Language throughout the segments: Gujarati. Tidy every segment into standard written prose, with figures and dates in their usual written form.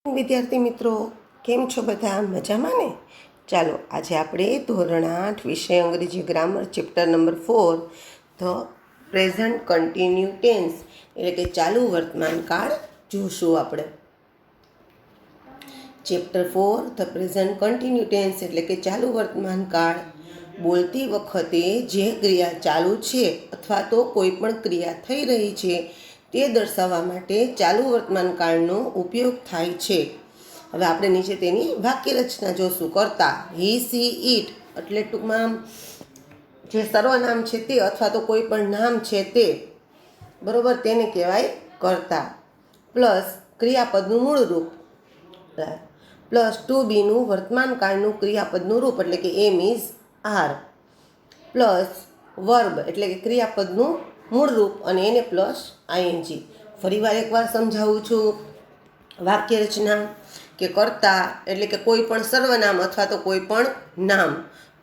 વિદ્યાર્થી મિત્રો, કેમ છો? બધા મજામાં ને? ચાલો આજે આપણે ધોરણ 8 વિષય અંગ્રેજી grammar chapter number 4 the present continue tense એટલે કે ચાલુ વર્તમાન કાળ જોશું. આપણે chapter 4 the present continue tense એટલે કે ચાલુ વર્તમાન કાળ બોલતી વખતે જે ક્રિયા ચાલુ છે અથવા તો કોઈ પણ ક્રિયા થઈ રહી છે તે દર્શાવવા માટે ચાલુ વર્તમાન કાળનો ઉપયોગ થાય છે. હવે આપણે નીચે તેની વાક્ય રચના જોશું. કરતા હી સી ઇટ એટલે ટૂંકમાં જે સર્વનામ છે તે અથવા તો કોઈ પણ નામ છે તે, બરોબર, તેને કહેવાય કરતા. પ્લસ ક્રિયાપદનું મૂળ રૂપ પ્લસ ટુ બીનું વર્તમાન કાળનું ક્રિયાપદનું રૂપ એટલે કે એમ ઇઝ આર પ્લસ વર્બ એટલે કે ક્રિયાપદનું મૂળ રૂપ અને એને પ્લસ આઈએનજી. ફરીવાર એકવાર સમજાવું છું વાક્ય રચના કે કરતા એટલે કે કોઈ પણ સર્વનામ અથવા તો કોઈ પણ નામ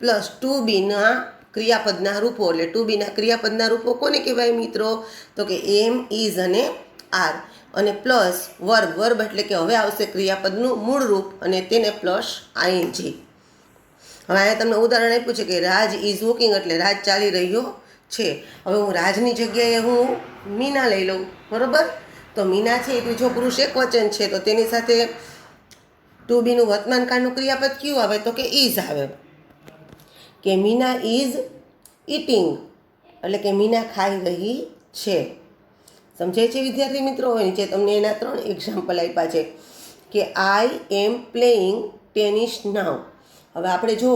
પ્લસ ટુ બીના ક્રિયાપદના રૂપો એટલે ટુ બીના ક્રિયાપદના રૂપો કોને કહેવાય મિત્રો? તો કે એમ ઇઝ અને આર અને પ્લસ વર્બ એટલે કે હવે આવશે ક્રિયાપદનું મૂળ રૂપ અને તેને પ્લસ આઈએનજી. હવે અહીંયા તમને ઉદાહરણ આપ્યું છે કે રાજ ઇઝ વોકિંગ એટલે રાજ ચાલી રહ્યો છે. હવે હું રાજની જગ્યાએ હું મીના લઈ લઉં, બરોબર? તો મીના છે એ ત્રીજો પુરુષ એક વચન છે તો તેની સાથે ટુ બીનું વર્તમાન કાળનું ક્રિયાપદ કયું આવે? તો કે ઇઝ આવે. કે મીના ઇઝ ઇટિંગ એટલે કે મીના ખાઈ રહી છે. સમજાય છે વિદ્યાર્થી મિત્રો? નીચે તમને એના 3 એક્ઝામ્પલ આપ્યા છે કે આઈ એમ પ્લેઇંગ ટેનિસ નાવ. હવે આપણે જો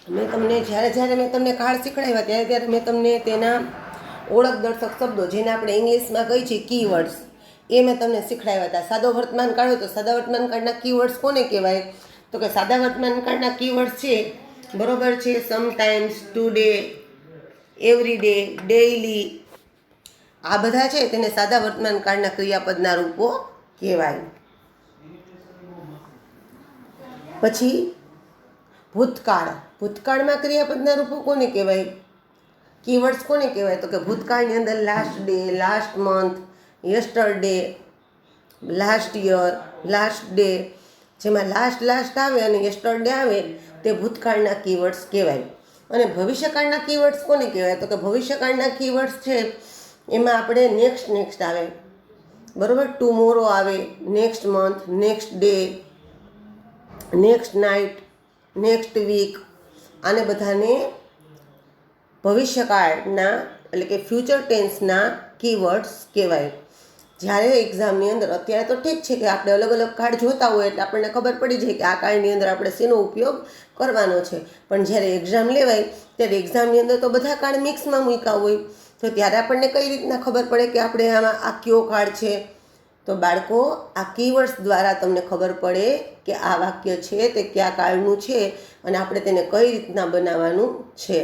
જ્યારે મેં તમને કાળ શીખવાડ્યા ત્યારે મેં તમને તેના ઓળખદર્શક શબ્દો જેને આપણે ઇંગ્લિશમાં કહી છીએ કીવર્ડ્સ એ મેં તમને શીખવાડ્યા હતા. સાદો વર્તમાન કાળ હોય તો સાદા વર્તમાન કાળના કીવર્ડ્સ કોને કહેવાય? તો કે સાદા વર્તમાન કાળના કીવર્ડ્સ છે, બરોબર છે, sometimes, today, every day, daily, આ બધા છે તેને સાદા વર્તમાન કાળના ક્રિયાપદના રૂપો કહેવાય. પછી ભૂતકાળમાં ક્રિયાપદના રૂપો કોને કહેવાય? કીવર્ડ્સ કોને કહેવાય? તો કે ભૂતકાળની અંદર last day, last month, yesterday, last year, last day, જેમાં લાસ્ટ આવે અને યસ્ટરડે આવે તે ભૂતકાળના કીવર્ડ્સ કહેવાય. અને ભવિષ્યકાળના કીવર્ડ્સ કોને કહેવાય? તો કે ભવિષ્યકાળના કીવર્ડ્સ છે એમાં આપણે નેક્સ્ટ આવે, બરોબર, ટુમોરો આવે, next month, next day, next night, next week, આને બધાને ભવિષ્યકાળના એટલે કે ફ્યુચર ટેન્સના કીવર્ડ્સ કહેવાય. જ્યારે એક્ઝામની અંદર અત્યારે તો ઠીક છે કે આપણે અલગ અલગ કાળ જોતા હોય એટલે આપણને ખબર પડી જાય કે આ કાળની અંદર આપણે શેનો ઉપયોગ કરવાનો છે, પણ જ્યારે એક્ઝામ લેવાય ત્યારે એક્ઝામની અંદર તો બધા કાળ મિક્સમાં મૂક્યા હોય તો ત્યારે આપણને કઈ રીતના ખબર પડે કે આપણે આમાં આ કયો કાળ છે? તો બાળકો, આ કીવર્ડ્સ દ્વારા તમને ખબર પડે કે આ વાક્ય છે તે કયા કાળનું છે અને આપણે તેને કઈ રીતના બનાવવાનું છે.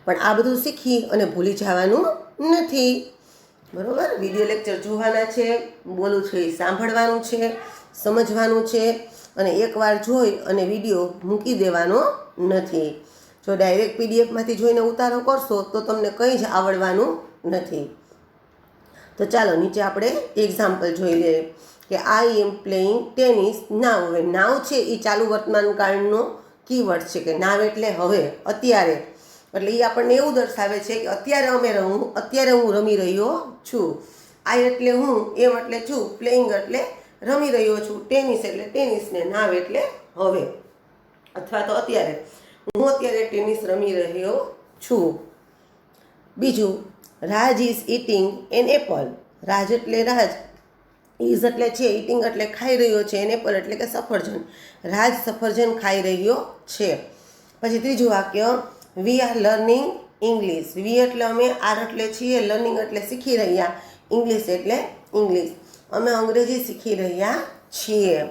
પણ આ બધું શીખી અને ભૂલી જવાનું નથી, બરોબર? વિડીયો લેક્ચર જોવાના છે, બોલું છું એ સાંભળવાનું છે, સમજવાનું છે અને એકવાર જોઈ અને વિડીયો મૂકી દેવાનો નથી. જો ડાયરેક્ટ પીડીએફમાંથી જોઈને ઉતારો કરશો તો તમને કંઈ જ આવડવાનું નથી. તો ચાલો નીચે આપણે એક્ઝામ્પલ જોઈ લઈએ કે આઈ એમ પ્લેઇંગ ટેનિસ નાવ. હવે નાવ છે એ ચાલુ વર્તમાન કાળનો કીવર્ડ છે કે નાવ એટલે હવે, અત્યારે, એટલે એ આપણને એવું દર્શાવે છે કે અત્યારે હું રમી રહ્યો છું. આઈ એટલે હું, એમ એટલે છું, પ્લેઇંગ એટલે રમી રહ્યો છું, ટેનિસ એટલે ટેનિસ ને નાવ એટલે હવે અથવા તો અત્યારે, હું અત્યારે ટેનિસ રમી રહ્યો છું. બીજું, રાજ ઇઝ ઇટિંગ એન એપલ. રાજ એટલે રાજ, ઇઝ એટલે છે, ઇટિંગ એટલે ખાઈ રહ્યો છે, એન એપલ એટલે કે સફરજન. રાજ સફરજન ખાઈ રહ્યો છે. પછી ત્રીજું વાક્ય, વી આર લર્નિંગ ઇંગ્લિશ. વી એટલે અમે, આર એટલે છીએ, લર્નિંગ એટલે શીખી રહ્યા, ઇંગ્લિશ એટલે ઇંગ્લિશ, અમે અંગ્રેજી શીખી રહ્યા છીએ.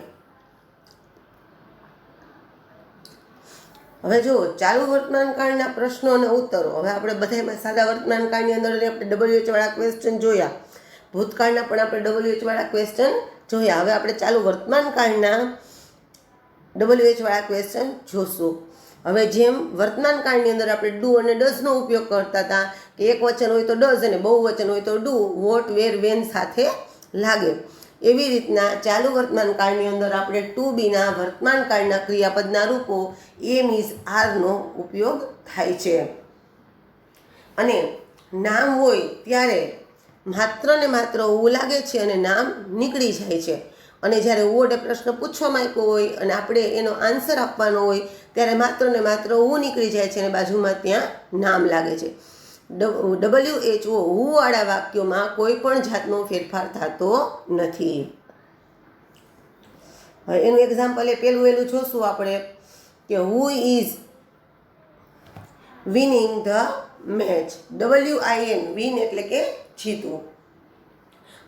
હવે જો ચાલુ વર્તમાન કાળના પ્રશ્નો અને ઉત્તરો. હવે આપણે બધામાં સાદા વર્તમાન કાળની અંદર આપણે WH વાળા ક્વેશ્ચન જોયા, ભૂતકાળના પણ આપણે WH વાળા ક્વેશ્ચન જોયા. હવે આપણે ચાલુ વર્તમાન કાળના WH વાળા ક્વેશ્ચન જોશું. હવે જેમ વર્તમાન કાળની અંદર આપણે ડુ અને ડઝનો ઉપયોગ કરતા હતા કે એક વચન હોય તો ડઝ અને બહુ વચન હોય તો ડુ, વોટ, વેર, વેન સાથે લાગે, એવી રીતના ચાલુ વર્તમાન કાળની અંદર આપણે ટુ બીના વર્તમાન કાળના ક્રિયાપદના રૂપો એમ ઇઝ આરનો ઉપયોગ થાય છે. અને નામ હોય ત્યારે માત્ર ને માત્ર ઓ લાગે છે અને નામ નીકળી જાય છે. અને જ્યારે ઓ વડે પ્રશ્ન પૂછવામાં આવ્યો હોય અને આપણે એનો આન્સર આપવાનો હોય ત્યારે માત્ર ને માત્ર ઓ નીકળી જાય છે અને બાજુમાં ત્યાં નામ લાગે છે. WHO વાળા વાક્યોમાં કોઈ પણ જાતનો ફેરફાર થતો નથી. હવે એનું એક્ઝામ્પલ પહેલું જોશું આપણે કે who is winning the match. WIN win એટલે કે જીતવું.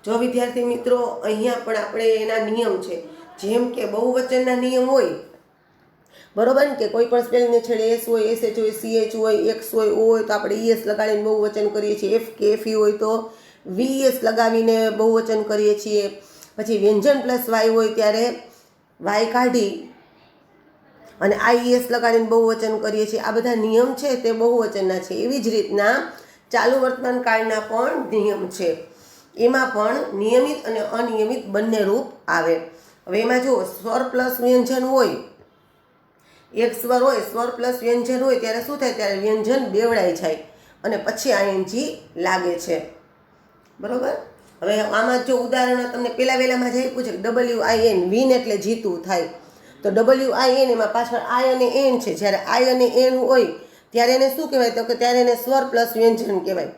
જો વિદ્યાર્થી મિત્રો અહીંયા પણ આપણે એના નિયમ છે, જેમ કે બહુવચનના નિયમ હોય બરોબર ને, કે કોઈ પણ સ્પેલિંગને છેડે એસ હોય, SH હોય, CH હોય, એક્સ હોય, ઓ હોય તો આપણે ES લગાડીને બહુવચન કરીએ છીએ. F કે FE હોય તો VS લગાવીને બહુવચન કરીએ છીએ. પછી વ્યંજન પ્લસ Y હોય ત્યારે Y કાઢી અને IES લગાડીને બહુવચન કરીએ છીએ. આ બધા નિયમ છે તે બહુવચનના છે. એવી જ રીતના ચાલુ વર્તમાન કાળના પણ નિયમ છે. એમાં પણ નિયમિત અને અનિયમિત બંને રૂપ આવે. હવે એમાં જો સ્વર પ્લસ વ્યંજન હોય, એક સ્વર હોય, સ્વર પ્લસ વ્યંજન હોય ત્યારે શું થાય, ત્યારે વ્યંજન બેવડાઈ જાય અને પછી ING લાગે છે. બરોબર. હવે આમાં જો ઉદાહરણ તમને પહેલા વહેલામાં જ આપ્યું છે કે WIN વિન એટલે જીતવું થાય. તો WIN એમાં પાછળ I અને N છે. જ્યારે I અને N હોય ત્યારે એને શું કહેવાય, તો કે ત્યારે એને સ્વર પ્લસ વ્યંજન કહેવાય.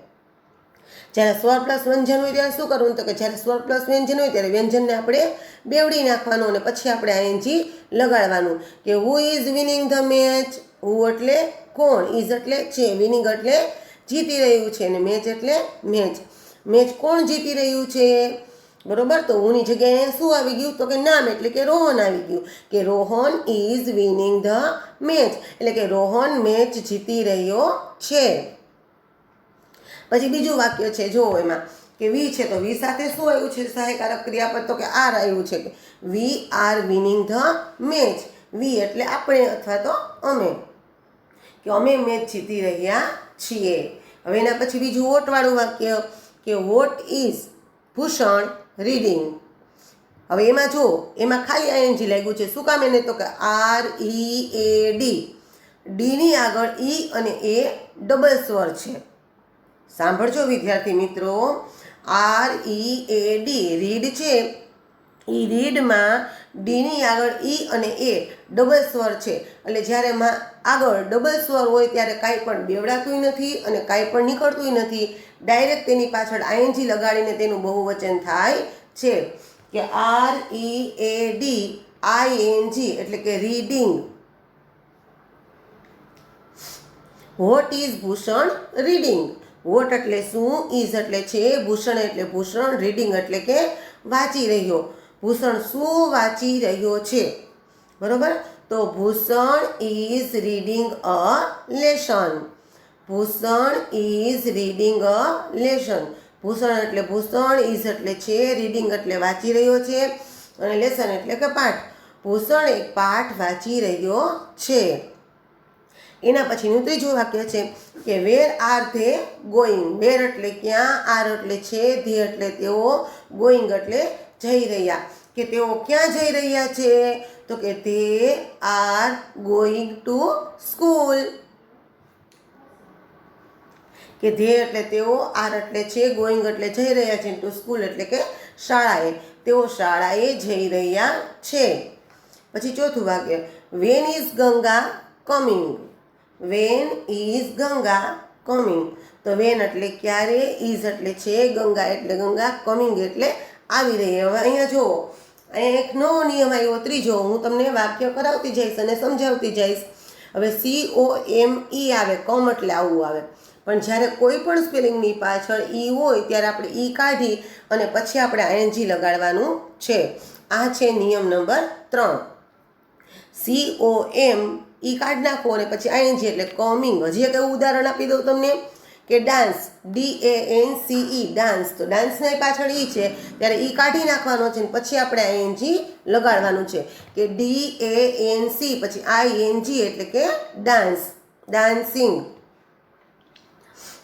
જ્યારે સ્વર પ્લસ વ્યંજન હોય ત્યારે શું કરવું, તો કે જ્યારે સ્વર પ્લસ વ્યંજન હોય ત્યારે વ્યંજનને આપણે બેવડી નાખવાનું અને પછી આપણે ING લગાડવાનું. કે who is winning the match. Who એટલે કોણ, ઇઝ એટલે છે, વિનિંગ એટલે જીતી રહ્યું છે અને મેચ એટલે મેચ. મેચ કોણ જીતી રહ્યું છે, બરોબર. તો હુંની જગ્યાએ શું આવી ગયું, તો કે નામ એટલે કે રોહન આવી ગયું. કે Rohan is winning the match એટલે કે રોહન મેચ જીતી રહ્યો છે. પછી બીજું વાક્ય છે, જો એમાં કે વી છે તો વી સાથે શું આવ્યું છે, સહાયકારક ક્રિયાપદ, તો કે આર આવ્યું છે. કે we are winning the match. We એટલે આપણે અથવા તો અમે, કે અમે મેચ જીતી રહ્યા છીએ. હવે એના પછી બીજું વોટવાળું વાક્ય કે વોટ ઇઝ ભૂષણ રીડિંગ. હવે એમાં જો એમાં ખાલી ING લાગ્યું છે. શું કામ એને, તો કે READ. ડીની આગળ E અને A ડબલ સ્વર છે. સાંભળજો વિદ્યાર્થી મિત્રો, READ રીડ છે. એ રીડમાં ડીની આગળ E અને A ડબલ સ્વર છે. એટલે જ્યારે આગળ ડબલ સ્વર હોય ત્યારે કાંઈ પણ બેવડાતું નથી અને કાંઈ પણ નીકળતું નથી. ડાયરેક્ટ તેની પાછળ ING લગાડીને તેનું બહુવચન થાય છે. કે READ ING એટલે કે reading. What is Bhushan reading. What એટલે શું, ઇઝ એટલે છે, ભૂષણ એટલે ભૂષણ, રીડિંગ એટલે કે વાંચી રહ્યો. ભૂષણ શું વાંચી રહ્યો છે, બરોબર. તો Bhushan is reading a lesson. Bhushan is reading a lesson. Bhushan એટલે ભૂષણ, ઇઝ એટલે છે, રીડિંગ એટલે વાંચી રહ્યો છે અને લેસન એટલે કે પાઠ. ભૂષણ એક પાઠ વાંચી રહ્યો છે. એના પછીનું ત્રીજું વાક્ય છે કે વેર આર ધે ગોઈંગ. વેર એટલે ક્યાં, આર એટલે છે, ધે એટલે તેઓ, ગોઈંગ એટલે જઈ રહ્યા. કે તેઓ ક્યાં જઈ રહ્યા છે, તો કે they are going to school. કે ધે એટલે તેઓ, આર એટલે છે, ગોઈંગ એટલે જઈ રહ્યા છે, ટુ સ્કૂલ એટલે કે શાળાએ. તેઓ શાળાએ જઈ રહ્યા છે. પછી ચોથું વાક્ય when is Ganga coming. When is Ganga coming. તો વેન એટલે ક્યારે, ઇઝ એટલે છે, ગંગા એટલે ગંગા, કમિંગ એટલે આવી રહી. હવે અહીંયા જુઓ, અહીંયા એક નવો નિયમ આવ્યો ત્રીજો. હું તમને વાક્ય કરાવતી જઈશ અને સમજાવતી જઈશ. હવે COME આવે, કમ એટલે આવું આવે. પણ જ્યારે કોઈ પણ સ્પેલિંગની પાછળ E હોય ત્યારે આપણે E કાઢી અને પછી આપણે ING લગાડવાનું છે. આ છે નિયમ નંબર 3. COM E કાઢી નાખો અને પછી ING એટલે કમિંગ. હજી એક એવું ઉદાહરણ આપી દઉં તમને કે ડાન્સ, DANCE ડાન્સ. તો ડાન્સની પાછળ E છે ત્યારે E કાઢી નાખવાનો છે અને પછી આપણે ING લગાડવાનું છે. કે DANC પછી ING એટલે કે ડાન્સ, ડાન્સિંગ.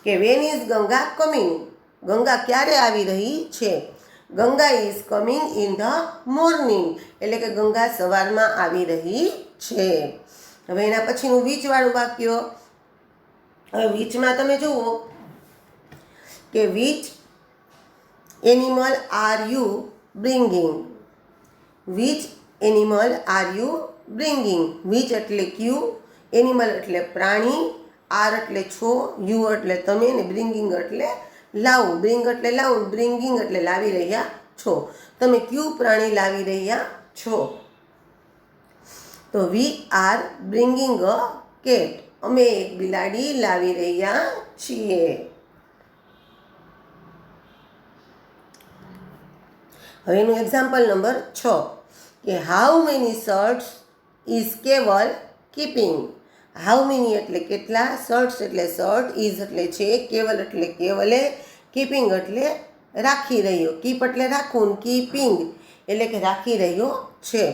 કે when is Ganga coming. Ganga ક્યારે આવી રહી છે. Ganga is coming in the morning, એટલે કે ગંગા સવારમાં આવી રહી છે. હવે એના પછીનું વીચવાળું વાક્ય. હવે વીચમાં તમે જુઓ કે which animal are you bringing, which animal are you bringing. Which એટલે ક્યુ, એનિમલ એટલે પ્રાણી, આર એટલે છો, યુ એટલે તમે, ને બ્રિંગિંગ એટલે લાવું. બ્રિંગ એટલે લાવું, બ્રિંગિંગ એટલે લાવી રહ્યા છો. તમે ક્યુ પ્રાણી લાવી રહ્યા છો? તો we are bringing a cat, અમે એક બિલાડી લાવી રહ્યા છીએ. હવે એનું એક્ઝામ્પલ નંબર 6 કે હાઉ મેની શર્ટ્સ ઇઝ કેવલ કીપિંગ. હાઉ મેની એટલે કેટલા, શર્ટ્સ એટલે શર્ટ, ઇઝ એટલે છે, કેવલ એટલે કેવલે, કીપિંગ એટલે રાખી રહ્યો. કીપ એટલે રાખવું, કીપિંગ એટલે કે રાખી રહ્યો છે.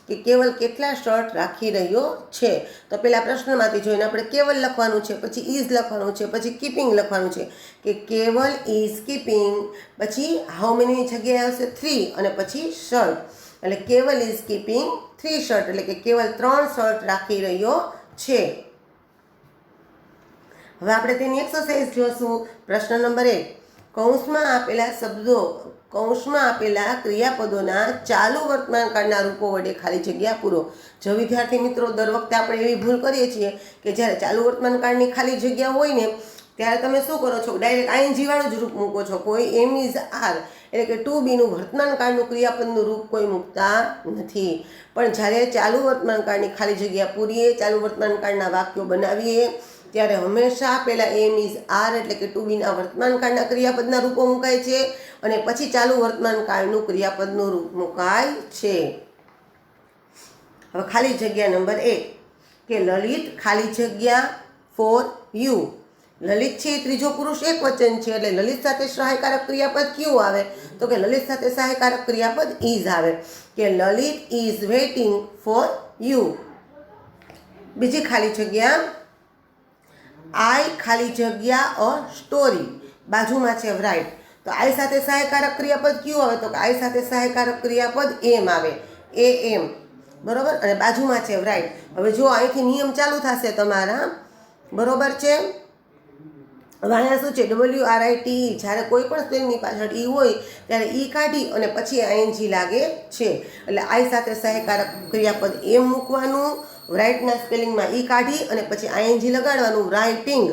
કે કેવલ કેટલા શર્ટ રાખી રહ્યો છે. તો પેલા પ્રશ્નમાંથી જોઈને આપણે કેવલ લખવાનું છે, પછી ઇઝ લખવાનું છે, પછી કીપિંગ લખવાનું છે. કે કેવલ ઇઝ કીપિંગ, પછી હાઉ મેની જગ્યાએ આવશે 3 અને પછી શર્ટ, એટલે કેવલ ઇઝ કીપિંગ 3 શર્ટ, એટલે કે કેવલ 3 શર્ટ રાખી રહ્યો છે. હવે આપણે તેની એક્સરસાઇઝ જોશું. પ્રશ્ન નંબર 1, કૌંસમાં આપેલા શબ્દો, કૌંસમાં આપેલા ક્રિયાપદોના ચાલુ વર્તમાન કાળના રૂપો વડે ખાલી જગ્યા પૂરો. જો વિદ્યાર્થી મિત્રો દર વખતે આપણે એવી ભૂલ કરીએ છીએ કે જ્યારે ચાલુ વર્તમાન કાળની ખાલી જગ્યા હોય ને ત્યારે તમે શું કરો છો, ડાયરેક્ટ આઈએનજી વાળું જ રૂપ મૂકો છો. કોઈ એમ ઇઝ આર એટલે કે ટુ બીનું વર્તમાન કાળનું ક્રિયાપદનું રૂપ કોઈ મૂકતા નથી. પણ જ્યારે ચાલુ વર્તમાન કાળની ખાલી જગ્યા પૂરીએ, ચાલુ વર્તમાન કાળના વાક્યો બનાવીએ ત્યારે હંમેશા પહેલાં એમ ઇઝ આર એટલે કે ટુ બીના વર્તમાન કાળના ક્રિયાપદના રૂપો મુકાય છે અને પછી ચાલુ વર્તમાન કાળનું ક્રિયાપદનું રૂપ મુકાય છે. હવે ખાલી જગ્યા નંબર 1 કે લલિત ખાલી જગ્યા ફોર યુ. લલિત છે એ ત્રીજો પુરુષ એક વચન છે, એટલે લલિત સાથે સહાયકારક ક્રિયાપદ ક્યુ આવે? તો કે લલિત સાથે સહાયકારક ક્રિયાપદ ઇઝ આવે. કે Lalit is waiting for you. બીજી ખાલી જગ્યા આઈ ખાલી જગ્યા અ સ્ટોરી, બાજુમાં છે રાઇટ. તો આઈ સાથે સહાયકારક ક્રિયાપદ ક્યુ આવે? તો કે આઈ સાથે સહાયકારક ક્રિયાપદ એમ આવે, એ એમ, બરોબર. અને બાજુમાં છે રાઇટ. હવે જો અહીંથી નિયમ ચાલુ થશે તમારા, બરોબર છે. હવે અહીંયા શું છે, WRITE, જ્યારે કોઈ પણ સ્પેલિંગની પાછળ ઈ હોય ત્યારે ઈ કાઢી અને પછી આઈએનજી લાગે છે. એટલે આઈ સાથે સહાયકારક ક્રિયાપદ એમ મૂકવાનું, રાઇટના સ્પેલિંગમાં ઈ કાઢી અને પછી આઈએનજી લગાડવાનું, રાઇટિંગ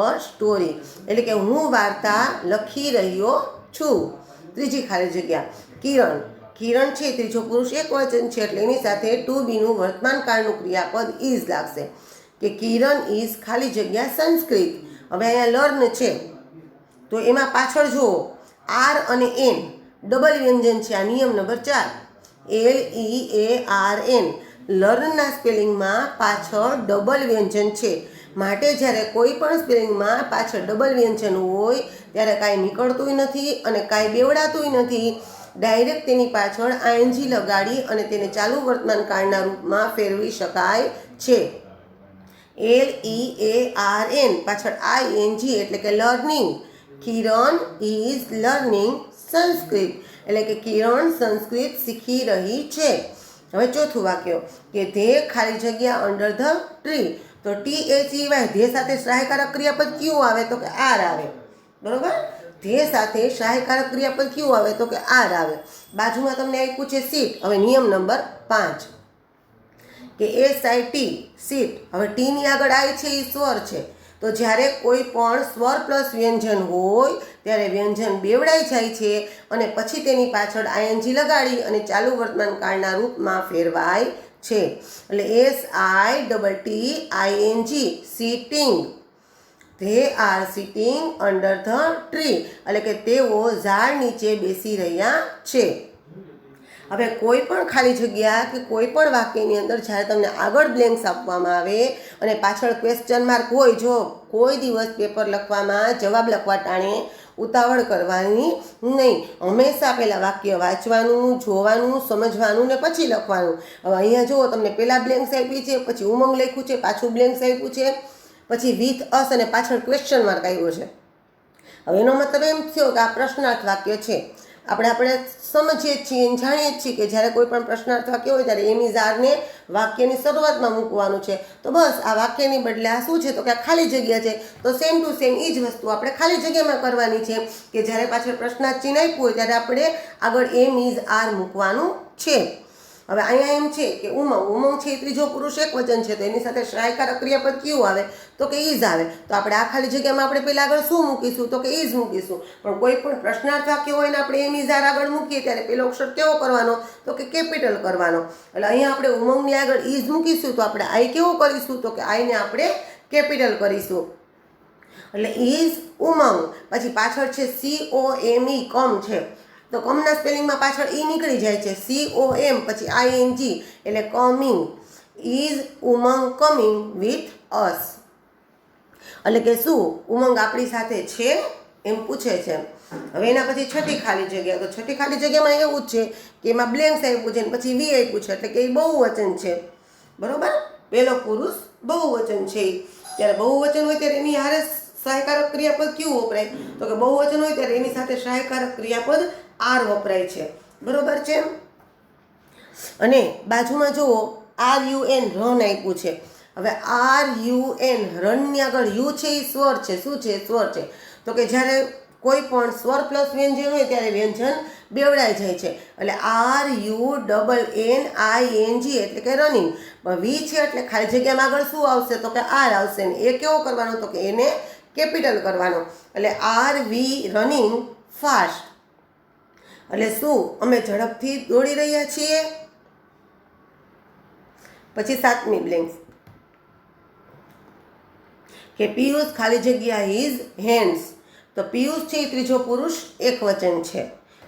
અ સ્ટોરી, એટલે કે હું વાર્તા લખી રહ્યો છું. ત્રીજી ખાલી જગ્યા કિરણ. કિરણ છે ત્રીજો પુરુષ એક વચન છે, એટલે એની સાથે ટુ બીનું વર્તમાન કાળનું ક્રિયાપદ ઇઝ લાગશે. કે કિરણ ઇઝ ખાલી જગ્યા સંસ્કૃત. હવે અહીંયા લર્ન છે તો એમાં પાછળ જુઓ આર અને એન ડબલ વ્યંજન છે. આ નિયમ નંબર 4, LEARN. લર્નના સ્પેલિંગમાં પાછળ ડબલ વ્યંજન છે, માટે જ્યારે કોઈ પણ સ્પેલિંગમાં પાછળ ડબલ વ્યંજન હોય ત્યારે કાંઈ નીકળતું નથી અને કાંઈ બેવડાતું નથી. ડાયરેક્ટ તેની પાછળ આઈએનજી લગાડી અને તેને ચાલુ વર્તમાન કાળના રૂપમાં ફેરવી શકાય છે. LEARN પાછળ ING એટલે કે learning. Kiran is learning Sanskrit, એટલે કે કિરણ સંસ્કૃત શીખી રહી છે. હવે ચોથું વાક્ય કે ધે ખાલી જગ્યા અંડર ધ ટ્રી. તો THEY ધે સાથે સહાયકારક ક્રિયાપદ ક્યુ આવે? તો કે આર આવે, બરોબર. ધે સાથે સહાયકારક ક્રિયાપદ ક્યુ આવે? તો કે આર આવે. બાજુમાં તમને આપ્યું છે સીટ. હવે નિયમ નંબર 5 કે SIT સીટ. હવે ટીની આગળ આઈ છે એ સ્વર છે, તો જ્યારે કોઈ પણ સ્વર પ્લસ વ્યંજન હોય ત્યારે વ્યંજન બેવડાઈ જાય છે અને પછી તેની પાછળ આઈએનજી લગાડી અને ચાલુ વર્તમાન કાળના રૂપમાં ફેરવાય છે. એટલે SITTING sitting. They are sitting under the tree, એટલે કે તેઓ ઝાડ નીચે બેસી રહ્યા છે. હવે કોઈ પણ ખાલી જગ્યા કે કોઈ પણ વાક્યની અંદર જ્યારે તમને આગળ બ્લેન્ક્સ આપવામાં આવે અને પાછળ ક્વેશ્ચન માર્ક હોય, જો કોઈ દિવસ પેપર લખવામાં જવાબ લખવા ટાણે ઉતાવળ કરવાની નહીં. હંમેશા પહેલાં વાક્ય વાંચવાનું, જોવાનું, સમજવાનું ને પછી લખવાનું. હવે અહીંયા જુઓ તમને પહેલાં બ્લેન્ક્સ આપી છે, પછી ઉમંગ લખ્યું છે, પાછું બ્લેન્ક્સ આપ્યું છે, પછી વિથ અસ અને પાછળ ક્વેશ્ચન માર્ક આવ્યો છે. હવે એનો મતલબ એમ થયો કે આ પ્રશ્નાર્થ વાક્ય છે. આપણે સમજીએ જ છીએ, જાણીએ જ છીએ કે જ્યારે કોઈ પણ પ્રશ્નાર્થ વાક્ય હોય ત્યારે એમ ઇઝ આરને વાક્યની શરૂઆતમાં મૂકવાનું છે. તો બસ આ વાક્યની બદલે આ શું છે તો કે આ ખાલી જગ્યા છે. તો સેમ ટુ સેમ એ જ વસ્તુ આપણે ખાલી જગ્યામાં કરવાની છે કે જ્યારે પાછળ પ્રશ્નાર્થ ચિહ્ન આપ્યું હોય ત્યારે આપણે આગળ એમ ઇઝ આર મૂકવાનું છે. હવે અહીંયા એમ છે કે ઉમંગ છે એ ત્રીજો પુરુષ એક વચન છે, તો એની સાથે સહાયકારક ક્રિયાપદ કયું આવે તો કે ઇઝ આવે. તો આપણે આ ખાલી જગ્યામાં આપણે પહેલા આગળ શું મૂકીશું તો કે ઇઝ મૂકીશું. પણ કોઈ પણ પ્રશ્નાર્થ વાક્ય હોય ને આપણે એમ ઇઝ આર આગળ મૂકીએ ત્યારે પેલો અક્ષર કેવો કરવાનો તો કે કેપિટલ કરવાનો. એટલે અહીંયા આપણે ઉમંગની આગળ ઇઝ મૂકીશું તો આપણે આઈ કેવો કરીશું તો કે આઈને આપણે કેપિટલ કરીશું. એટલે ઇઝ ઉમંગ, પછી પાછળ છે COME કમ છે, તો કમના સ્પેલિંગમાં પાછળ ઈ નીકળી જાય છે, COM પછી ING એટલે coming. Is Umang coming with us, એટલે કે શું ઉમંગ આપણી સાથે છે એમ પૂછે છે. હવે એના પછી છઠ્ઠી ખાલી જગ્યા, તો છઠ્ઠી ખાલી જગ્યામાં એવું જ છે કે એમાં બ્લેન્ક્સ આપ્યું છે ને પછી વી આપ્યું છે, એટલે કે એ બહુવચન છે. બરોબર, પહેલો પુરુષ બહુવચન છે. ત્યારે બહુવચન હોય ત્યારે એની હારે સહાયકારક ક્રિયાપદ કયું વપરાય તો કે બહુવચન હોય ત્યારે એની સાથે સહાયકારક ક્રિયાપદ આર વપરાય છે. બરોબર છે. અને બાજુમાં જુઓ RUN રન આપ્યું છે. હવે RUN રનની આગળ યુ છે એ સ્વર છે. શું છે? સ્વર છે. તો કે જ્યારે કોઈ પણ સ્વર પ્લસ વ્યંજન હોય ત્યારે વ્યંજન બેવડાઈ જાય છે. એટલે RUNNING એટલે કે રનિંગ. વી છે એટલે ખાલી જગ્યામાં આગળ શું આવશે તો કે આર આવશે ને એ કેવો કરવાનો તો કે એને કેપિટલ કરવાનો. એટલે RV રનિંગ ફાસ્ટ, એટલે શું અમે ઝડપથી દોડી રહ્યા છીએ. પછી સાતમી બ્લેન્ક્સ કે પિયુષ ખાલી જગ્યા હિઝ હેન્ડ્સ, તો પિયુષ છે એ ત્રીજો પુરુષ એક વચન છે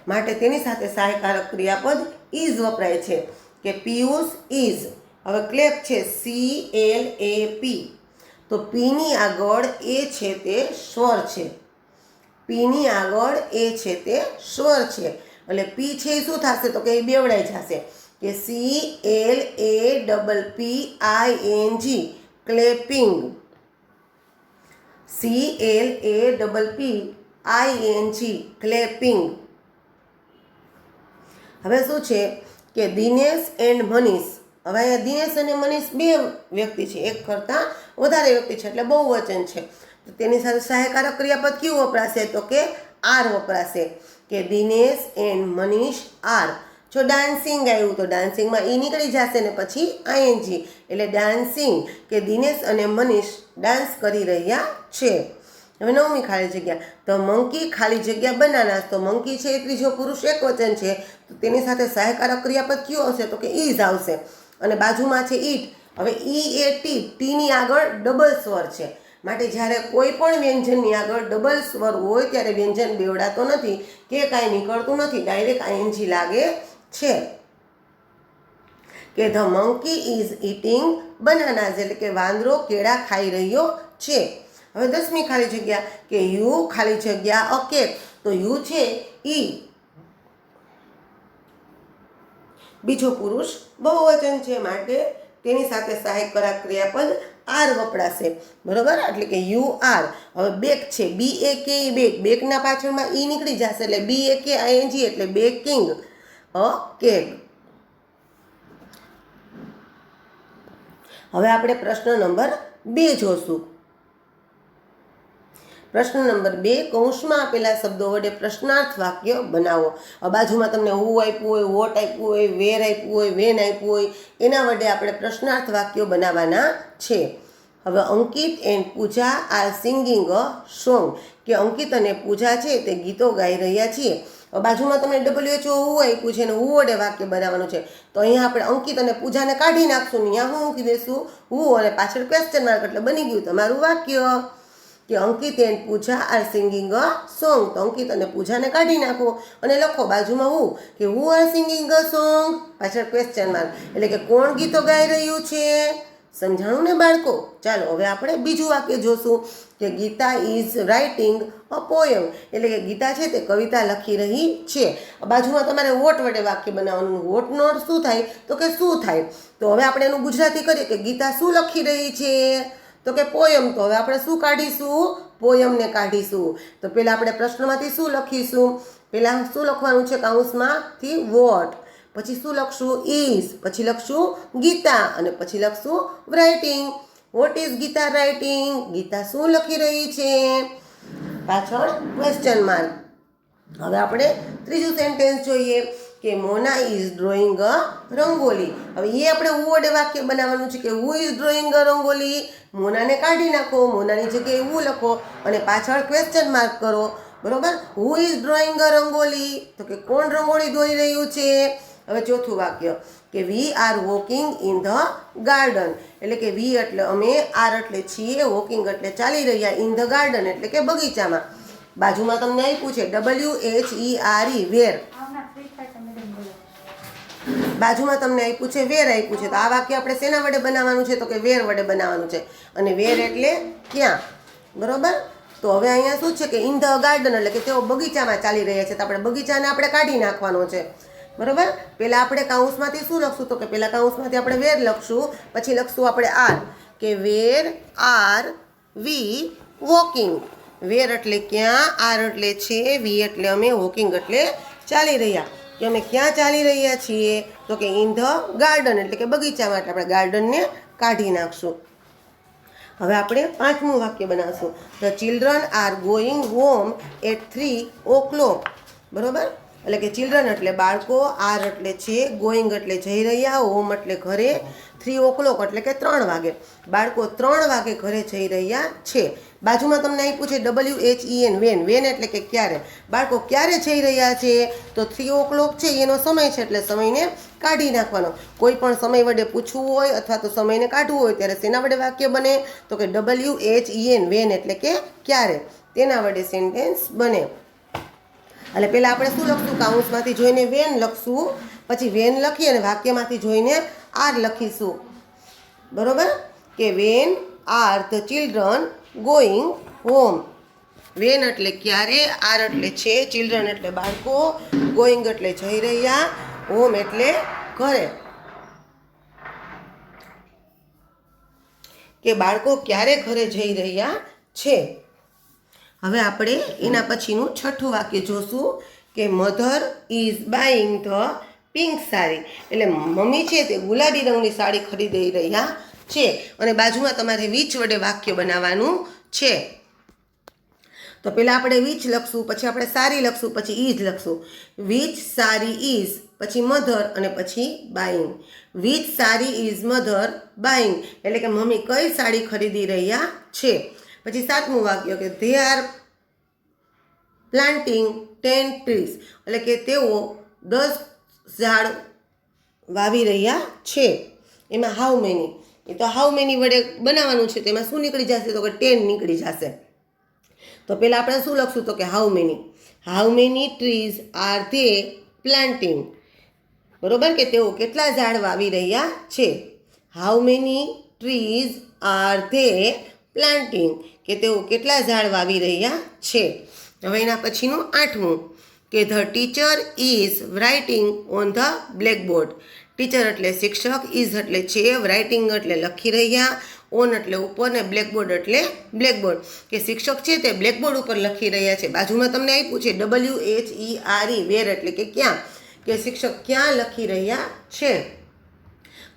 માટે તેની સાથે સહાયકારક ક્રિયાપદ ઇઝ વપરાય છે કે પિયુષ ઇઝ. હવે ક્લેપ છે CLAP, તો પીની આગળ એ છે તે સ્વર છે. પીની આગળ એ છે તે સ્વર છે એટલે પી છે એ શું થશે તો કે એ બેવડાઈ જશે કે CLAPPING ક્લેપિંગ. CLAPPING clapping. હવે શું છે કે દિનેશ એન્ડ મનીષ. હવે અહીંયા દિનેશ અને મનીષ બે વ્યક્તિ છે, એક કરતાં વધારે વ્યક્તિ છે એટલે બહુવચન છે. તો તેની સાથે સહાયકારક ક્રિયાપદ કયું વપરાશે તો કે આર વપરાશે કે દિનેશ એન્ડ મનીષ આર. જો ડાન્સિંગ આવ્યું તો ડાન્સિંગમાં ઈ નીકળી જશે ને પછી ING એટલે ડાન્સિંગ કે દિનેશ અને મનીષ ડાન્સ કરી રહ્યા છે. હવે નવમી ખાલી જગ્યા, તો મંકી ખાલી જગ્યા બનાના. તો મંકી છે એ ત્રીજો પુરુષ એક વચન છે, તો તેની સાથે સહાયકારક ક્રિયાપદ કયું આવશે તો કે ઇઝ આવશે. અને બાજુમાં છે ઈટ. હવે EAT ટીની આગળ ડબલ સ્વર છે માટે જ્યારે કોઈ પણ વ્યંજનની આગળ ડબલ સ્વર હોય ત્યારે વ્યંજન બેવડાતો નથી કે કાંઈ નીકળતું નથી, ડાયરેક્ટ ING લાગે છે. કે ધ મંકી ઇઝ ઇટિંગ બનાનાઝ એટલે કે વાંદરો કેળા ખાઈ રહ્યો છે. હવે 10મી ખાલી જગ્યા કે યુ ખાલી જગ્યા અ કેક. તો યુ છે ઈ બીજો પુરુષ બહુવચન છે માટે તેની સાથે સહાયકારક ક્રિયાપદ આર વપરાશે. બરોબર, એટલે કે યુ આર. હવે બેક છે BAK બેક. બેકના પાછળમાં ઈ નીકળી જશે એટલે BAKING એટલે બેકિંગ અ કેક. હવે આપણે પ્રશ્ન નંબર 2 જોશું. પ્રશ્ન નંબર 2 કૌંસમાં આપેલા શબ્દો વડે પ્રશ્નાર્થ વાક્ય બનાવો. બાજુમાં તમને હુ આપ્યું હોય, વોટ આપ્યું હોય, વેર આપ્યું હોય, વેન આપ્યું હોય, એના વડે આપણે પ્રશ્નાર્થ વાક્યો બનાવવાના છે. હવે Ankit and Pooja are singing a song, કે અંકિત અને પૂજા છે તે ગીતો ગાઈ રહ્યા છીએ. બાજુમાં તમને WHO હુ આપ્યું છે અને હુ વડે વાક્ય બનાવવાનું છે. તો અહીંયા આપણે અંકિત અને પૂજાને કાઢી નાખશું ને અહીંયા હું મૂકી દઈશું હુ અને પાછળ ક્વેશ્ચન માર્ક, એટલે બની ગયું તમારું વાક્ય કે Ankit and Pooja are singing a song. તો અંકિત અને પૂજાને કાઢી નાખો અને લખો બાજુમાં હું કે who R singing a song, પાછળ ક્વેશ્ચન માર્ક, એટલે કે કોણ ગીતો ગાઈ રહ્યું છે. સમજાણું ને બાળકો? ચાલો હવે આપણે બીજું વાક્ય જોશું કે Gita is writing a poem, એટલે કે ગીતા છે તે કવિતા લખી રહી છે. બાજુમાં તમારે વોટ વડે વાક્ય બનાવવાનું. વોટનો અર્થ શું થાય તો કે શું થાય. તો હવે આપણે એનું ગુજરાતી કરીએ કે ગીતા શું લખી રહી છે તો કે પોયમ. તો હવે આપણે શું કાઢીશું? પોયમને કાઢીશું. તો પહેલાં આપણે પ્રશ્નમાંથી શું લખીશું? પહેલાં શું લખવાનું છે કૌંસમાંથી વોટ, પછી શું લખશું ઇઝ, પછી લખશું ગીતા અને પછી લખશું writing. What is Gita writing? Gita શું લખી રહી છે? પાછળ ક્વેશ્ચન માર્ક. હવે આપણે ત્રીજું સેન્ટેન્સ જોઈએ કે Mona is drawing a rangoli. હવે એ આપણે હું વડે વાક્ય બનાવવાનું છે કે who is drawing a rangoli. મોનાને કાઢી નાખો, મોનાની જગ્યાએ હું લખો અને પાછળ ક્વેશ્ચન માર્ક કરો. બરોબર. હુ ઇઝ ડ્રોઈંગ અ રંગોલી, તો કે કોણ રંગોળી દોરી રહ્યું છે? હવે ચોથું વાક્ય કે we R walking in the garden, એટલે કે વી એટલે અમે, આર એટલે છીએ, વોકિંગ એટલે ચાલી રહ્યા, ઇન ધ ગાર્ડન એટલે કે બગીચામાં. બાજુમાં તમને આપ્યું છે WHERE વેર. બાજુમાં તમને આપ્યું છે વેર આપ્યું છે, તો આ વાક્ય આપણે શેના વડે બનાવવાનું છે? તો કે વેર વડે બનાવવાનું છે. અને વેર એટલે ક્યાં. બરોબર. તો હવે અહીંયા શું છે કે ઇન ધ ગાર્ડન એટલે કે તેઓ બગીચામાં ચાલી રહ્યા છે, તો આપણે બગીચાને આપણે કાઢી નાખવાનો છે. બરોબર. પહેલાં આપણે કૌંસમાંથી શું લખશું? તો કે પહેલાં કૌંસમાંથી આપણે વેર લખશું, પછી લખશું આપણે આર, કે વેર આર વી વોકિંગ. વેર એટલે ક્યાં, આર એટલે છે, વી એટલે અમે, વોકિંગ એટલે ચાલી રહ્યા. કે અમે ક્યાં ચાલી રહ્યા છીએ? તો કે ઇન ધ ગાર્ડન એટલે કે બગીચામાં, એટલે આપણે ગાર્ડનને કાઢી નાખશું. હવે આપણે પાંચમું વાક્ય બનાવશું. The children are going home at 3 o'clock. બરોબર. એટલે કે ચિલ્ડ્રન એટલે બાળકો, આર એટલે છે, ગોઈંગ એટલે જઈ રહ્યા, હોમ એટલે ઘરે, 3 o'clock એટલે કે 3 વાગે. બાળકો 3 વાગે ઘરે જઈ રહ્યા છે. બાજુમાં તમને આપ્યું છે WHEN વેન. વેન એટલે કે ક્યારે. બાળકો ક્યારે જઈ રહ્યા છે? તો 3 o'clock છે એનો સમય છે, એટલે સમયને કાઢી નાખવાનો. કોઈ પણ સમય વડે પૂછવું હોય અથવા તો સમયને કાઢવું હોય ત્યારે શેના વડે વાક્ય બને? તો કે WHEN વેન એટલે કે ક્યારે, તેના વડે સેન્ટેન્સ બને. એટલે પહેલાં આપણે શું લખશું? કૌંસમાંથી જોઈને વેન લખશું, પછી વેન લખી અને વાક્યમાંથી જોઈને આર લખીશું. બરોબર. કે when are the children going home. When એટલે ક્યારે, આર એટલે છે, ચિલ્ડ્રન એટલે બાળકો, ગોઈંગ એટલે જઈ રહ્યા, હોમ એટલે ઘરે. કે બાળકો ક્યારે ઘરે જઈ રહ્યા છે. હવે આપણે એના પછીનું છઠ્ઠું વાક્ય જોશું કે mother is buying the pink sari. એટલે મમ્મી છે તે ગુલાબી રંગની સાડી ખરીદી રહ્યા છે. અને બાજુમાં તમારે વિચ વડે વાક્ય બનાવવાનું છે. તો પહેલાં આપણે વિચ લખશું, પછી આપણે સારી લખશું, પછી ઇઝ લખશું. વિચ સારી ઇઝ, પછી મધર અને પછી બાઇંગ. વિચ સારી ઇઝ મધર બાઇંગ, એટલે કે મમ્મી કઈ સાડી ખરીદી રહ્યા છે. પછી સાતમું વાક્ય કે ધે આર પ્લાન્ટિંગ 10 ટ્રીઝ, એટલે કે તેઓ 10 ઝાડ વાવી રહ્યા છે. એમાં હાઉ મેની, એ તો હાઉ મેની વડે બનાવવાનું છે, તેમાં શું નીકળી જશે? તો કે 10 નીકળી જશે. તો પહેલાં આપણે શું લખશું? તો કે how many. How many trees are they planting. બરોબર. કે તેઓ કેટલા ઝાડ વાવી રહ્યા છે. How many trees are they planting, કે તેઓ કેટલા ઝાડ વાવી રહ્યા છે. હવે એના પછીનું આઠમું કે the teacher is writing on the blackboard. Teacher એટલે શિક્ષક, ઇઝ એટલે છે, રાઇટિંગ એટલે લખી રહ્યા, ઓન એટલે ઉપર ને બ્લેકબોર્ડ એટલે બ્લેકબોર્ડ. કે શિક્ષક છે તે બ્લેકબોર્ડ ઉપર લખી રહ્યા છે. બાજુમાં તમને આપ્યું છે WHERE વેર એટલે કે ક્યાં. કે શિક્ષક ક્યાં લખી રહ્યા છે.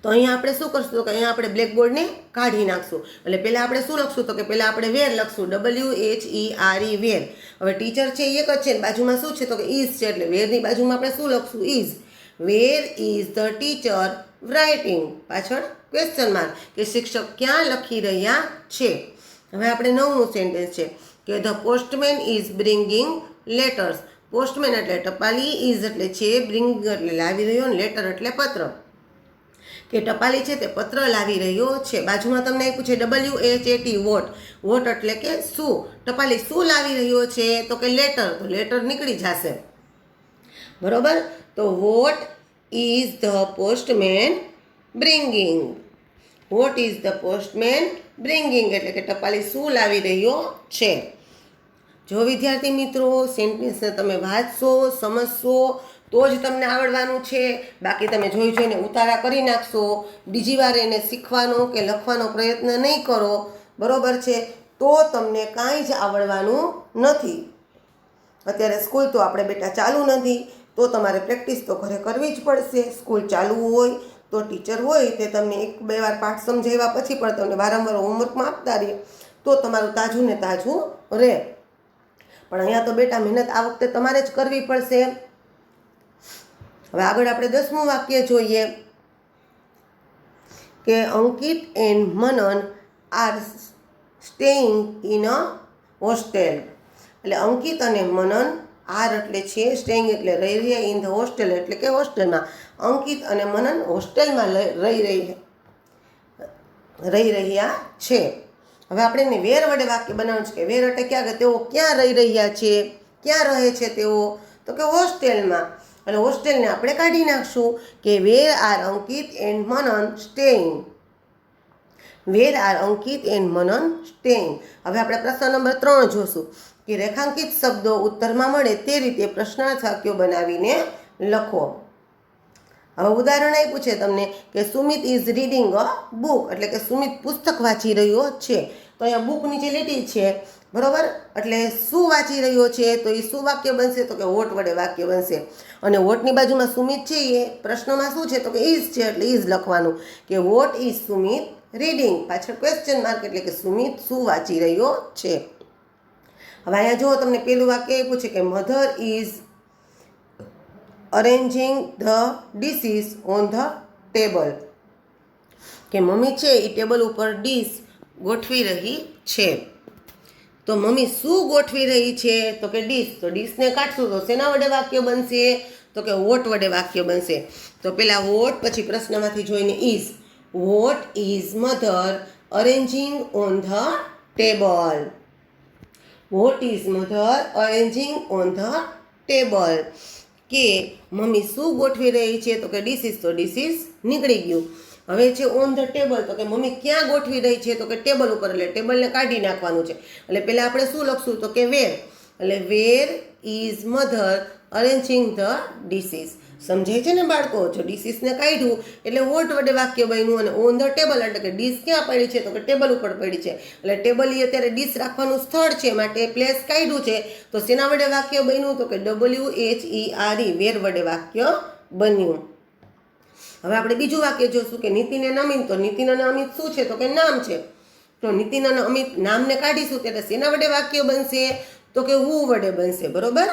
તો અહીંયા આપણે શું કરશું? તો કે અહીંયા આપણે બ્લેકબોર્ડને કાઢી નાખશું. એટલે પહેલાં આપણે શું લખશું? તો કે પહેલાં આપણે વેર લખશું, WHERE વેર. હવે ટીચર છે એક જ છે, બાજુમાં શું છે? તો કે ઇઝ છે, એટલે વેરની બાજુમાં આપણે શું લખશું? Is. Where is the teacher writing, પાછળ ક્વેશ્ચન માર્ક, કે શિક્ષક ક્યાં લખી રહ્યા છે. હવે આપણે નવમું સેન્ટેન્સ છે કે the postman is bringing letters. Postman એટલે ટપાલી, ઇઝ એટલે છે, બ્રિંગિંગ એટલે લાવી રહ્યો, લેટર એટલે પત્ર. કે ટપાલી છે તે પત્ર લાવી રહ્યો છે. બાજુમાં તમને આપ્યું છે WHAT વોટ. વોટ એટલે કે શું. ટપાલી શું લાવી રહ્યો છે? તો કે લેટર, તો લેટર નીકળી જશે. બરોબર. તો what is the postman bringing. What is the postman bringing, એટલે કે ટપાલી શું લાવી રહ્યો છે. જો વિદ્યાર્થી મિત્રો સેન્ટેન્સને તમે વાંચશો, સમજશો તો જ તમને આવડવાનું છે. બાકી તમે જોઈ જોઈને ઉતારા કરી નાખશો, બીજી વાર એને શીખવાનો કે લખવાનો પ્રયત્ન નહીં કરો, બરોબર છે, તો તમને કાંઈ જ આવડવાનું નથી. અત્યારે સ્કૂલ તો આપણે બેટા ચાલુ નથી, તો તમારે પ્રેક્ટિસ તો ઘરે કરવી જ પડશે. સ્કૂલ ચાલુ હોય તો ટીચર હોય તે તમને 1-2 વાર પાઠ સમજાવ્યા પછી પણ તમને વારંવાર હોમવર્કમાં આપતા રહે તો તમારું તાજું ને તાજું રહે. પણ અહીંયા તો બેટા મહેનત આ વખતે તમારે જ કરવી પડશે. હવે આગળ આપણે 10મું વાક્ય જોઈએ કે Ankit and Manan are staying in a hostel. એટલે અંકિત અને મનન આર એટલે છે, સ્ટેઇંગ એટલે રહી રહ્યા, ઇન ધ હોસ્ટેલ એટલે કે હોસ્ટેલમાં. અંકિત અને મનન હોસ્ટેલમાં રહી રહ્યા છે. હવે આપણે એને વેર વડે વાક્ય બનાવવાનું છે કે વેર એટલે ક્યાં, કે તેઓ ક્યાં રહી રહ્યા છે, ક્યાં રહે છે તેઓ, તો કે હોસ્ટેલમાં. એટલે હોસ્ટેલને આપણે કાઢી નાખશું કે where are Ankit and Manan staying. Where are Ankit and Manan staying. હવે આપણે પ્રશ્ન નંબર 3 જોશું કે રેખાંકિત શબ્દો ઉત્તરમાં મળે તે રીતે પ્રશ્નાર્થ વાક્યો બનાવીને લખો. હવે ઉદાહરણ આપ્યું છે તમને કે Sumit is reading a book, એટલે કે સુમિત પુસ્તક વાંચી રહ્યો છે. તો અહીંયા બુક નીચે લીટી છે, બરોબર. એટલે શું વાંચી રહ્યો છે, તો એ શું વાક્ય બનશે, તો કે વોટ વડે વાક્ય બનશે. અને વોટની બાજુમાં સુમિત છે, એ પ્રશ્નમાં શું છે, તો કે ઇઝ છે, એટલે ઇઝ લખવાનું કે વોટ ઇઝ સુમિત રીડિંગ. પાછળ ક્વેશ્ચન માર્ક એટલે કે સુમિત શું વાંચી રહ્યો છે. હવે અહીંયા જુઓ તમને પેલું વાક્ય આપ્યું છે કે mother is arranging the dishes on the table. કે મમ્મી છે એ ટેબલ ઉપર ડીશ ગોઠવી રહી છે. તો મમ્મી શું ગોઠવી રહી છે, તો કે ડીશ. તો ડીશને કાઢશું તો શેના વડે વાક્ય બનશે, તો કે વોટ વડે વાક્ય બનશે. તો પેલા વોટ, પછી પ્રશ્નમાંથી જોઈને is. What is mother arranging on the table. What is mother arranging on the table. કે મમ્મી શું ગોઠવી રહી છે, તો કે ડીશીસ. તો ડીશીસ નીકળી ગયું. હવે છે ઓન ધ ટેબલ, તો કે મમ્મી ક્યાં ગોઠવી રહી છે, તો કે ટેબલ ઉપર. એટલે ટેબલને કાઢી નાખવાનું છે. એટલે પહેલાં આપણે શું લખશું, તો કે વેર. એટલે where is mother arranging the dishes. સમજાય છે ને બાળકો? જો ડીશીસને કાઢ્યું એટલે વોટ વડે વાક્ય બન્યું. અને ઓન ધ ટેબલ એટલે કે ડીશ ક્યાં પડી છે, તો કે ટેબલ ઉપર પડી છે. એટલે ટેબલ એ અત્યારે ડીશ રાખવાનું સ્થળ છે, માટે પ્લેસ કાઢ્યું છે. તો શેના વડે વાક્ય બન્યું, તો કે WHERE વેર વડે વાક્ય બન્યું. હવે આપણે બીજું વાક્ય જોશું કે નીતિન અને અમિત. તો નીતિન અને અમિત શું છે, તો કે નામ છે. તો નીતિન અને અમિત નામને કાઢીશું ત્યારે શેના વડે વાક્ય બનશે, તો કે હુ વડે બનશે, બરોબર.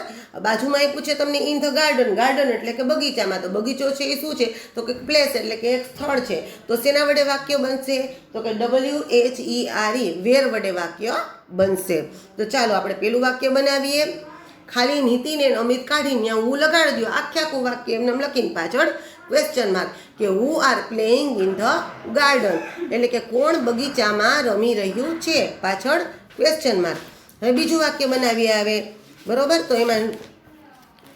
બાજુમાં આપ્યું છે તમને ઇન ધ ગાર્ડન. ગાર્ડન એટલે કે બગીચામાં. તો બગીચો છે એ શું છે, તો કે પ્લેસ એટલે કે એક સ્થળ છે. તો શેના વડે વાક્ય બનશે, તો કે WHERE વેર વડે વાક્ય બનશે. તો ચાલો આપણે પેલું વાક્ય બનાવીએ. ખાલી નીતિન અને અમિત કાઢીને ત્યાં હું લગાડી દો. આખું વાક્ય એમને લખીને પાછળ ક્વેશ્ચન માર્ક કે who are playing in the garden. એટલે કે કોણ બગીચામાં રમી રહ્યું છે, પાછળ ક્વેશ્ચન માર્ક. હવે બીજું વાક્ય બનાવીએ આવે, બરોબર. તો એમાં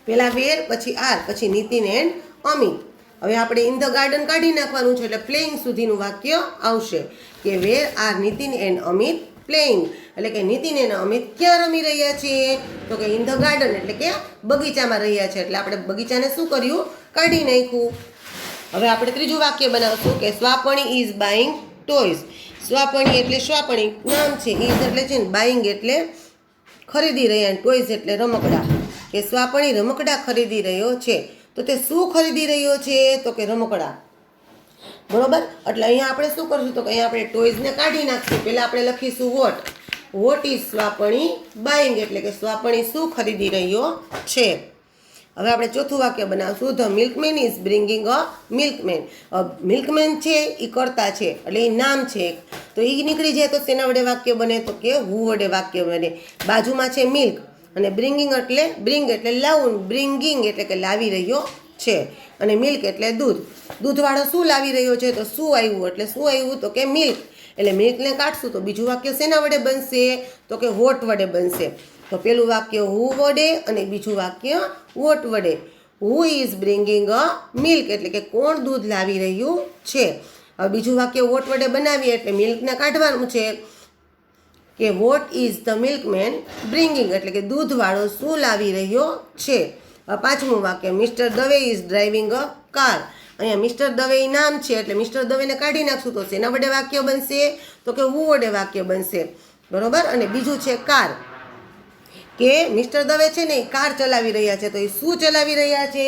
પહેલાં વેર, પછી આર, પછી નીતિન એન્ડ અમિત. હવે આપણે ઇન ધ ગાર્ડન કાઢી નાખવાનું છે, એટલે પ્લેઇંગ સુધીનું વાક્ય આવશે કે where are Nitin and Amit playing. એટલે કે નીતિન અને અમિત ક્યાં રમી રહ્યા છે, તો કે ઇન ધ ગાર્ડન એટલે કે બગીચામાં રહ્યા છે. એટલે આપણે બગીચાને શું કર્યું, કાઢી નાખ્યું. હવે આપણે ત્રીજું વાક્ય બનાવશું કે સ્વાપણી ઇઝ બાઇંગ ટોયઝ. સ્વાપણી એટલે સ્વાપણી નામ છે, ઇઝ એટલે છે, બાઇંગ એટલે ખરીદી રહ્યા, ટોયઝ એટલે રમકડા. કે સ્વાપણી રમકડા ખરીદી રહ્યો છે. તો તે શું ખરીદી રહ્યો છે, તો કે રમકડા, બરોબર. એટલે અહીંયા આપણે શું કરશું, તો કે અહીંયા આપણે ટોયઝને કાઢી નાખશું. પહેલાં આપણે લખીશું વોટ. વોટ ઇઝ સ્વાપણી બાઇંગ એટલે કે સ્વાપણી શું ખરીદી રહ્યો છે. હવે આપણે ચોથું વાક્ય બનાવશું. The milkman is bringing a milkman. Milkman છે એ કર્તા છે, એટલે એ નામ છે. તો એ નીકળી જાય તો શેના વડે વાક્ય બને, તો કે હુ વડે વાક્ય બને. બાજુમાં છે મિલ્ક અને બ્રિંગિંગ એટલે બ્રિંગ એટલે લાવવું, બ્રિંગિંગ એટલે કે લાવી રહ્યો છે. અને મિલ્ક એટલે દૂધ. દૂધવાળો શું લાવી રહ્યો છે, તો શું આવ્યું, એટલે શું આવ્યું, તો કે મિલ્ક. એટલે મિલ્કને કાઢશું તો બીજું વાક્ય શેના વડે બનશે, તો કે વોટ વડે બનશે. તો પેલું વાક્ય હુ વડે અને બીજું વાક્ય વોટ વડે. Who is bringing a milk એટલે કે કોણ દૂધ લાવી રહ્યું છે. હવે બીજું વાક્ય વોટ વડે બનાવીએ એટલે મિલ્કને કાઢવાનું છે કે what is the milkman bringing એટલે કે દૂધવાળો શું લાવી રહ્યો છે. પાંચમું વાક્ય mister Dave is driving a car. અહીંયા મિસ્ટર દવે નામ છે, એટલે મિસ્ટર દવેને કાઢી નાખશું તો શેના વડે વાક્ય બનશે, તો કે હુ વડે વાક્ય બનશે, બરોબર. અને બીજું છે કાર. કે મિસ્ટર દવે છે ને એ કાર ચલાવી રહ્યા છે, તો એ શું ચલાવી રહ્યા છે?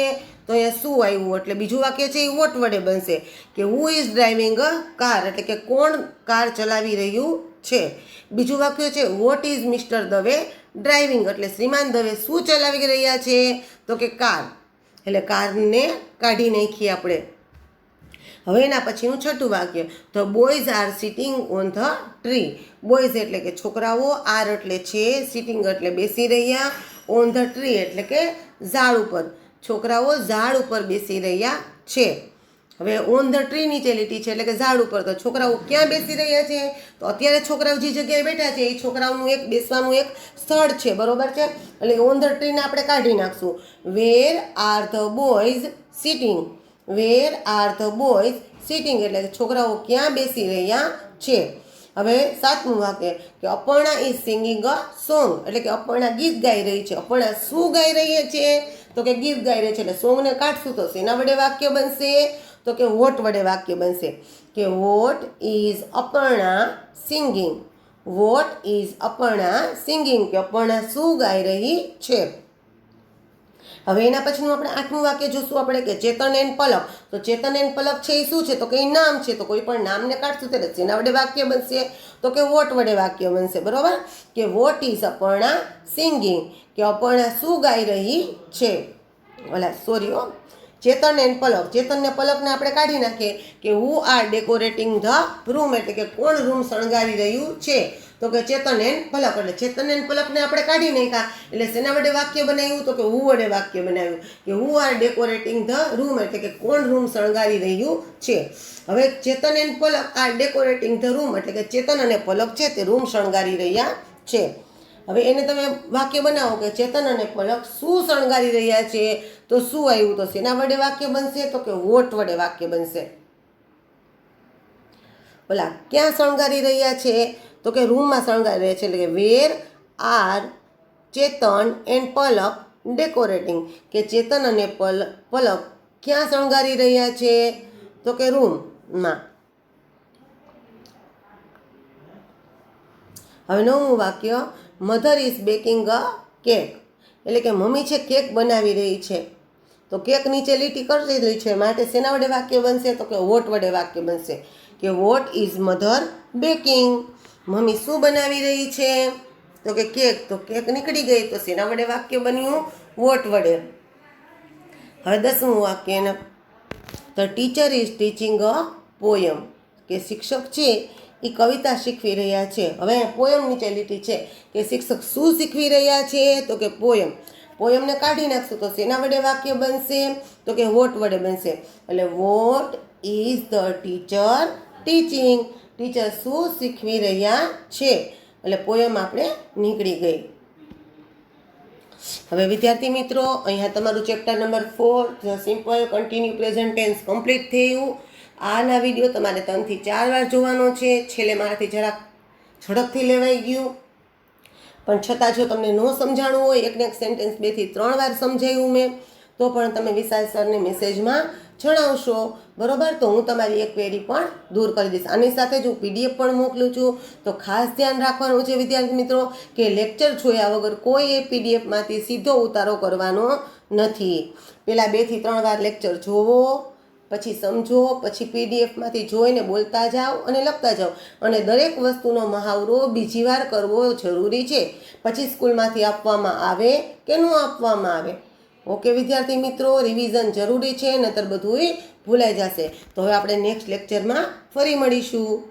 તો અહીંયા શું આવ્યું એટલે બીજું વાક્ય છે એ વોટ વડે બનશે કે who is driving a car, એટલે કે કોણ કાર ચલાવી રહ્યું છે. બીજું વાક્ય છે what is mister Dave driving, એટલે શ્રીમાન દવે શું ચલાવી રહ્યા છે? તો કે કાર, એટલે કારને કાઢી નાખીએ આપણે. હવે એના પછીનું છઠ્ઠું વાક્ય, the boys are sitting on the tree. Boys એટલે કે છોકરાઓ, આર એટલે છે, સિટિંગ એટલે બેસી રહ્યા, ઓન ધ ટ્રી એટલે કે ઝાડ ઉપર. છોકરાઓ ઝાડ ઉપર બેસી રહ્યા છે. હવે ઓન ધ ટ્રી નીચે લીટી છે એટલે કે ઝાડ ઉપર. તો છોકરાઓ ક્યાં બેસી રહ્યા છે? તો અત્યારે છોકરાઓ જે જગ્યાએ બેઠા છે એ છોકરાઓનું એક બેસવાનું એક સ્થળ છે, બરોબર છે. એટલે ઓન ધ ટ્રીને આપણે કાઢી નાખશું. Where are the boys sitting, where are the boys sitting એટલે છોકરાઓ ક્યાં બેસી રહ્યા છે. હવે સાતમું વાક્ય કે Aparna is singing a song, એટલે કે અપર્ણા ગીત ગાઈ રહી છે. અપર્ણા શું ગાઈ રહી છે? તો કે ગીત ગાઈ રહી છે. એટલે સોંગને કાઢશું તો શેના વડે વાક્ય બનશે? તો કે વોટ વડે વાક્ય બનશે કે what is Aparna singing, what is Aparna singing, કે અપર્ણા શું ગાઈ રહી છે. હવે એના પછીનું આપણે આઠમું વાક્ય જોશું આપણે કે ચેતન એન્ડ પલક. તો ચેતન એન્ડ પલક છે એ શું છે? તો કે એ નામ છે. તો કોઈ પણ નામને કાઢશું ત્યારે શેના વડે વાક્ય બનશે? તો કે વોટ વડે વાક્ય બનશે, બરોબર. કે વોટ ઇઝ અપર્ણા સિંગિંગ, કે અપર્ણા શું ગાઈ રહી છે. ચેતન એન્ડ પલક, ચેતન ને પલકને આપણે કાઢી નાખીએ કે who are decorating the room, એટલે કે કોણ રૂમ શણગારી રહ્યું છે. તો કે ચેતન એન્ડ પલક, એટલે ચેતન એન્ડ પલકને આપણે કાઢી નાખ્યા એટલે શેના વડે વાક્ય બનાવ્યું? તો કે હુ વડે વાક્ય બનાવ્યું કે who are decorating the room, એટલે કે કોણ રૂમ શણગારી રહ્યું છે. હવે Chetan and Palak are decorating the room, એટલે કે ચેતન અને પલક છે તે રૂમ શણગારી રહ્યા છે. હવે એને તમે વાક્ય બનાવો કે ચેતન અને પલક શું શણગારી રહ્યા છે. તો શું આવ્યું? તો શેના વડે વાક્ય બનશે? તો કે વોટ વડે વાક્ય બનશે. ઓલા ક્યાં શણગારી રહ્યા છે? તો કે રૂમમાં શણગારી રહ્યા છે. એટલે કે where are Chetan and Palak decorating, કે ચેતન અને પલક ક્યાં શણગારી રહ્યા છે? તો કે રૂમમાં. હવે નવમું વાક્ય, mother is baking a cake, એટલે કે મમ્મી છે કેક બનાવી રહી છે. તો કેક નીચે લીટી કરી દીધી છે માટે શેના વડે વાક્ય બનશે? તો કે વોટ વડે વાક્ય બનશે કે વોટ ઇઝ મધર બેકિંગ, મમ્મી શું બનાવી રહી છે? તો કે કેક. તો કેક નીકળી ગઈ તો શેના વડે વાક્ય બન્યું? વોટ વડે. હવે 10મું વાક્ય, the teacher is teaching a poem, કે શિક્ષક છે એ કવિતા શીખવી રહ્યા છે. હવે પોયમ નીચે લીટી છે કે શિક્ષક શું શીખવી રહ્યા છે? તો કે પોયમ. પોયમને કાઢી નાખશું તો શેના વડે વાક્ય બનશે? તો કે વોટ વડે બનશે. એટલે what is the teacher teaching, teacher શું શીખવી રહ્યા છે. એટલે પોયમ આપણે નીકળી ગઈ. હવે વિદ્યાર્થી મિત્રો, અહીંયા તમારું chapter number 4 simple continue present tense complete થયું. આના વિડીયો તમારે 3 થી 4 વાર જોવાનો છે. છેલ્લે મારાથી જરાક ઝડપથી લેવાઈ ગયું, પણ છતાં જો તમને ન સમજાણું હોય, એકને એક સેન્ટેન્સ 2 થી 3 વાર સમજાવ્યું મેં, તો પણ તમે વિશાલ સરને મેસેજમાં જણાવશો, બરોબર. તો હું તમારી એક ક્વેરી પણ દૂર કરી દઈશ. આની સાથે જ હું PDF પણ મોકલું છું. તો ખાસ ધ્યાન રાખવાનું છે વિદ્યાર્થી મિત્રો કે લેક્ચર જોયા વગર કોઈ એ PDFમાંથી સીધો ઉતારો કરવાનો નથી. પહેલાં 2 થી 3 વાર લેક્ચર જોવો, પછી સમજો, પછી PDFમાંથી જોઈને બોલતા જાઓ અને લખતા જાઓ. અને દરેક વસ્તુનો મહાવરો બીજી વાર કરવો જરૂરી છે, પછી સ્કૂલમાંથી આપવામાં આવે કે ન આપવામાં આવે. ઓકે વિદ્યાર્થી મિત્રો, રિવિઝન જરૂરી છે, નહીતર બધું ભૂલાઈ જશે. તો હવે આપણે નેક્સ્ટ લેક્ચરમાં ફરી મળીશું.